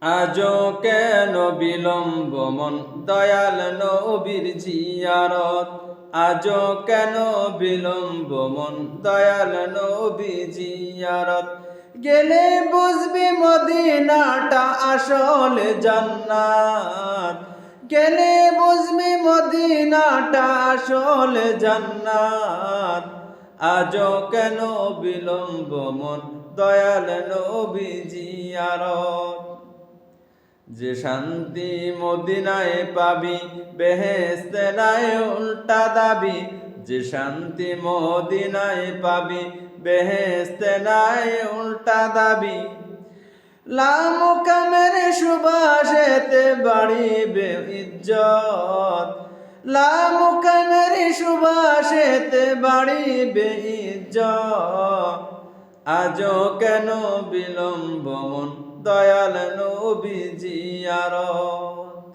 আজও কেন বিলম্ব মন দয়াল নবীর জিয়ারত। আজও কেন বিলম্ব মন দয়াল নবী জিয়ারত। গেলে বুঝবি মদিনাটা আসলে জান্নাত। গেলে বুঝবি মদিনাটা আসলে জান্নাত। আজও কেন বিলম্ব মন দয়াল নবী জিয়ারত। যে শান্তি মদিনায় পাবি বেহেশতে নাই উল্টা দাবি। যে শান্তি মদিনায় পাবি বেহেশতে নাই উল্টা দাবি। লামুকামের সুবাসেতে বাড়িবে ইজ্জত। লামুকামের সুবাসেতে বাড়িবে ইজ্জত। আজও কেন বিলম্ব মন দয়াল নবী জিয়ারত।